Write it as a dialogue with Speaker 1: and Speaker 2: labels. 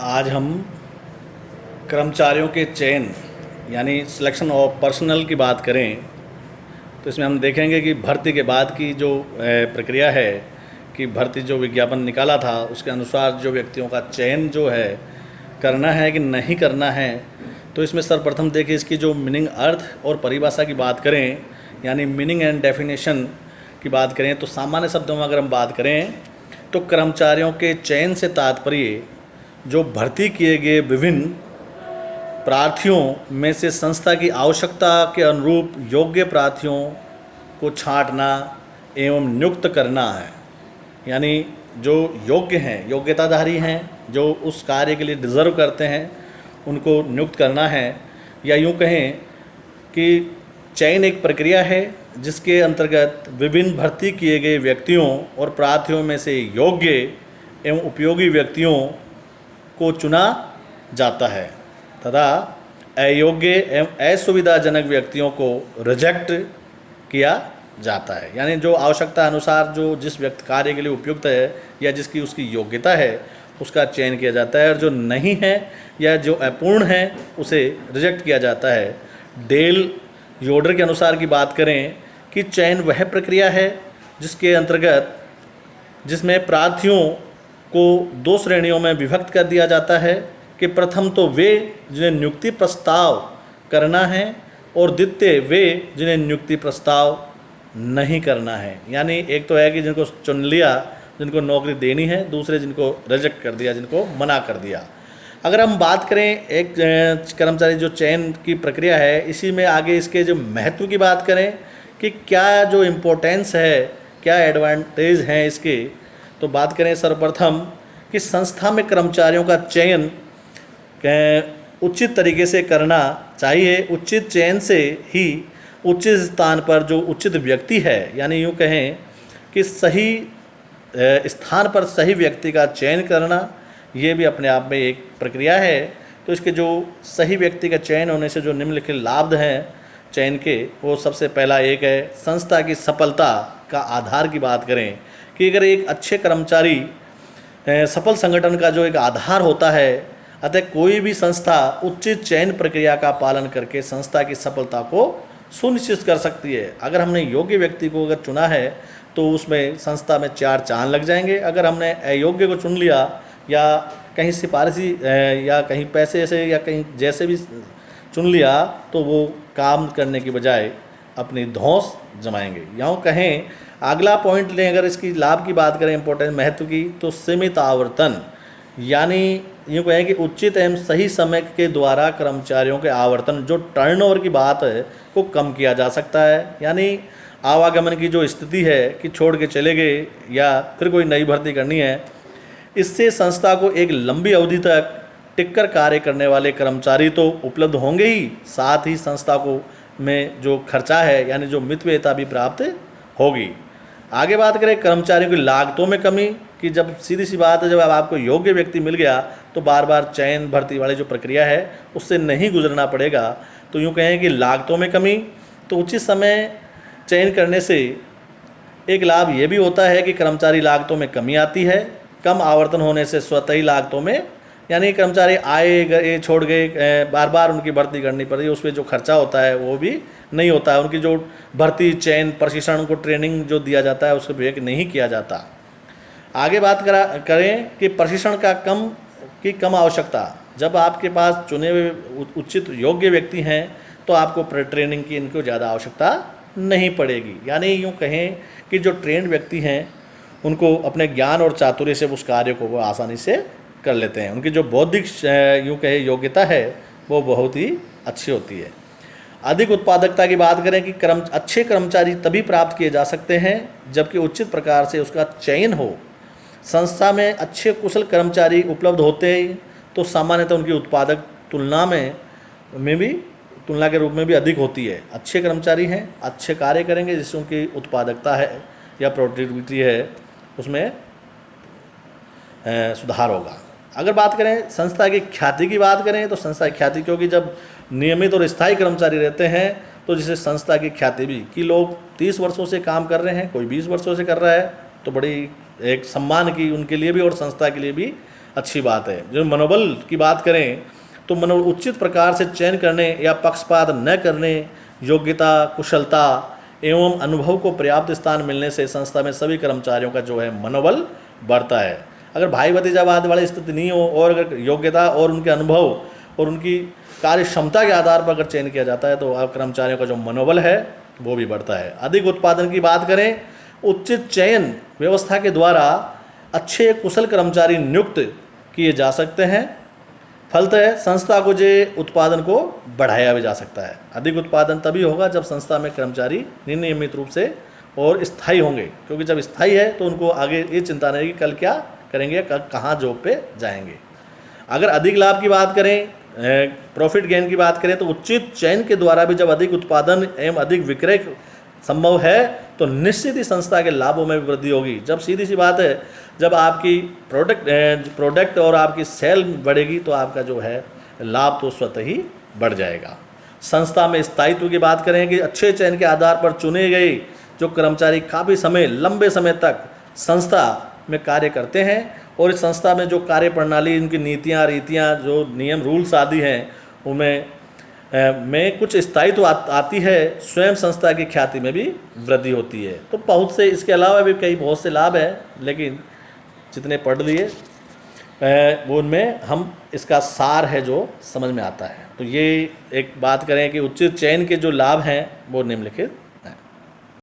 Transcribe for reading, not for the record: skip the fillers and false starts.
Speaker 1: आज हम कर्मचारियों के चयन यानी सिलेक्शन ऑफ पर्सनल की बात करें तो इसमें हम देखेंगे कि भर्ती के बाद की जो प्रक्रिया है कि भर्ती जो विज्ञापन निकाला था उसके अनुसार जो व्यक्तियों का चयन जो है करना है कि नहीं करना है। तो इसमें सर्वप्रथम देखिए इसकी जो मीनिंग अर्थ और परिभाषा की बात करें यानी मीनिंग एंड डेफिनेशन की बात करें तो सामान्य शब्दों में अगर हम बात करें तो कर्मचारियों के चयन से तात्पर्य जो भर्ती किए गए विभिन्न प्रार्थियों में से संस्था की आवश्यकता के अनुरूप योग्य प्रार्थियों को छांटना एवं नियुक्त करना है। यानी जो योग्य हैं, योग्यताधारी हैं, जो उस कार्य के लिए डिज़र्व करते हैं उनको नियुक्त करना है। या यूँ कहें कि चयन एक प्रक्रिया है जिसके अंतर्गत विभिन्न भर्ती किए गए व्यक्तियों और प्रार्थियों में से योग्य एवं उपयोगी व्यक्तियों को चुना जाता है तथा अयोग्य एवं असुविधाजनक व्यक्तियों को रिजेक्ट किया जाता है। यानी जो आवश्यकता अनुसार जो जिस व्यक्ति कार्य के लिए उपयुक्त है या जिसकी उसकी योग्यता है उसका चयन किया जाता है और जो नहीं है या जो अपूर्ण है उसे रिजेक्ट किया जाता है। डेल योडर के अनुसार की बात करें कि चयन वह प्रक्रिया है जिसके अंतर्गत जिसमें प्रार्थियों को दो श्रेणियों में विभक्त कर दिया जाता है कि प्रथम तो वे जिन्हें नियुक्ति प्रस्ताव करना है और द्वितीय वे जिन्हें नियुक्ति प्रस्ताव नहीं करना है। यानी एक तो है कि जिनको चुन लिया, जिनको नौकरी देनी है, दूसरे जिनको रिजेक्ट कर दिया, जिनको मना कर दिया। अगर हम बात करें एक कर्मचारी जो चयन की प्रक्रिया है इसी में आगे इसके जो महत्व की बात करें कि क्या जो इम्पोर्टेंस है, क्या एडवांटेज हैं इसके, तो बात करें सर्वप्रथम कि संस्था में कर्मचारियों का चयन उचित तरीके से करना चाहिए। उचित चयन से ही उचित स्थान पर जो उचित व्यक्ति है, यानी यूँ कहें कि सही स्थान पर सही व्यक्ति का चयन करना, ये भी अपने आप में एक प्रक्रिया है। तो इसके जो सही व्यक्ति का चयन होने से जो निम्नलिखित लाभ हैं चयन के, वो सबसे पहला एक है संस्था की सफलता का आधार की बात करें कि अगर एक अच्छे कर्मचारी सफल संगठन का जो एक आधार होता है, अतः कोई भी संस्था उचित चयन प्रक्रिया का पालन करके संस्था की सफलता को सुनिश्चित कर सकती है। अगर हमने योग्य व्यक्ति को अगर चुना है तो उसमें संस्था में चार चांद लग जाएंगे। अगर हमने अयोग्य को चुन लिया या कहीं सिफारिशी या कहीं पैसे से या कहीं जैसे भी चुन लिया तो वो काम करने की बजाय अपनी धौंस जमाएंगे। यूँ कहें अगला पॉइंट लें, अगर इसकी लाभ की बात करें इंपॉर्टेंट महत्व की, तो सीमित आवर्तन, यानी यूँ कहें कि उचित एवं सही समय के द्वारा कर्मचारियों के आवर्तन जो टर्नओवर की बात है को कम किया जा सकता है। यानी आवागमन की जो स्थिति है कि छोड़ के चले गए या फिर कोई नई भर्ती करनी है, इससे संस्था को एक लंबी अवधि तक टिककर कार्य करने वाले कर्मचारी तो उपलब्ध होंगे ही, साथ ही संस्था को में जो खर्चा है यानी जो मितव्ययता भी प्राप्त होगी। आगे बात करें कर्मचारियों की लागतों में कमी कि जब सीधी सी बात है, जब आपको योग्य व्यक्ति मिल गया तो बार बार चयन भर्ती वाली जो प्रक्रिया है उससे नहीं गुजरना पड़ेगा। तो यूँ कहें कि लागतों में कमी, तो उचित समय चयन करने से एक लाभ ये भी होता है कि कर्मचारी लागतों में कमी आती है। कम आवर्तन होने से स्वतः ही लागतों में, यानी कर्मचारी आए गए छोड़ गए, बार बार उनकी भर्ती करनी पड़ती है, उस पर जो खर्चा होता है वो भी नहीं होता है। उनकी जो भर्ती चयन प्रशिक्षण, उनको ट्रेनिंग जो दिया जाता है उसको ब्रेक नहीं किया जाता। आगे बात करें कि प्रशिक्षण का कम आवश्यकता, जब आपके पास चुने हुए उचित योग्य व्यक्ति हैं तो आपको ट्रेनिंग की इनको ज़्यादा आवश्यकता नहीं पड़ेगी। यानी यूँ कहें कि जो ट्रेंड व्यक्ति हैं उनको अपने ज्ञान और चातुर्य से उस कार्य को वो आसानी से कर लेते हैं। उनकी जो बौद्धिक यूँ कहे योग्यता है वो बहुत ही अच्छी होती है। अधिक उत्पादकता की बात करें कि अच्छे कर्मचारी तभी प्राप्त किए जा सकते हैं जबकि उचित प्रकार से उसका चयन हो। संस्था में अच्छे कुशल कर्मचारी उपलब्ध होते ही तो सामान्यतः उनकी उत्पादक तुलना के रूप में भी अधिक होती है। अच्छे कर्मचारी हैं, अच्छे कार्य करेंगे जिससे उनकी उत्पादकता है या प्रोडक्टिविटी है उसमें सुधार होगा। अगर बात करें संस्था की ख्याति की बात करें तो संस्था की ख्याति, क्योंकि जब नियमित और स्थायी कर्मचारी रहते हैं तो जिससे संस्था की ख्याति भी कि लोग 30 वर्षों से काम कर रहे हैं, कोई 20 वर्षों से कर रहा है, तो बड़ी एक सम्मान की उनके लिए भी और संस्था के लिए भी अच्छी बात है। जो मनोबल की बात करें तो मनोबल उचित प्रकार से चयन करने या पक्षपात न करने, योग्यता, कुशलता एवं अनुभव को पर्याप्त स्थान मिलने से संस्था में सभी कर्मचारियों का जो है मनोबल बढ़ता है। अगर भाई भतीजावाद वाली स्थिति नहीं हो और अगर योग्यता और उनके अनुभव और उनकी कार्य क्षमता के आधार पर अगर चयन किया जाता है तो कर्मचारियों का जो मनोबल है वो भी बढ़ता है। अधिक उत्पादन की बात करें, उचित चयन व्यवस्था के द्वारा अच्छे कुशल कर्मचारी नियुक्त किए जा सकते हैं। फलतः संस्था को जो उत्पादन को बढ़ाया भी जा सकता है। अधिक उत्पादन तभी होगा जब संस्था में कर्मचारी नियमित रूप से और स्थायी होंगे, क्योंकि जब स्थायी है तो उनको आगे ये चिंता नहीं कि कल क्या करेंगे, कल कहाँ जॉब पे जाएंगे। अगर अधिक लाभ की बात करें, प्रॉफिट गेन की बात करें, तो उचित चयन के द्वारा भी जब अधिक उत्पादन एवं अधिक विक्रय संभव है तो निश्चित ही संस्था के लाभों में भी वृद्धि होगी। जब सीधी सी बात है, जब आपकी प्रोडक्ट और आपकी सेल बढ़ेगी तो आपका जो है लाभ तो स्वतः ही बढ़ जाएगा। संस्था में स्थायित्व की बात करें कि अच्छे चयन के आधार पर चुने गए जो कर्मचारी काफ़ी समय, लंबे समय तक संस्था में कार्य करते हैं और इस संस्था में जो कार्य प्रणाली, इनकी नीतियाँ, रीतियाँ, जो नियम, रूल्स आदि हैं उनमें में कुछ स्थायित्व आती है, स्वयं संस्था की ख्याति में भी वृद्धि होती है। तो बहुत से इसके अलावा भी कई बहुत से लाभ हैं, लेकिन जितने पढ़ लिए वो उनमें हम इसका सार है जो समझ में आता है। तो ये एक बात करें कि उचित चयन के जो लाभ हैं वो निम्नलिखित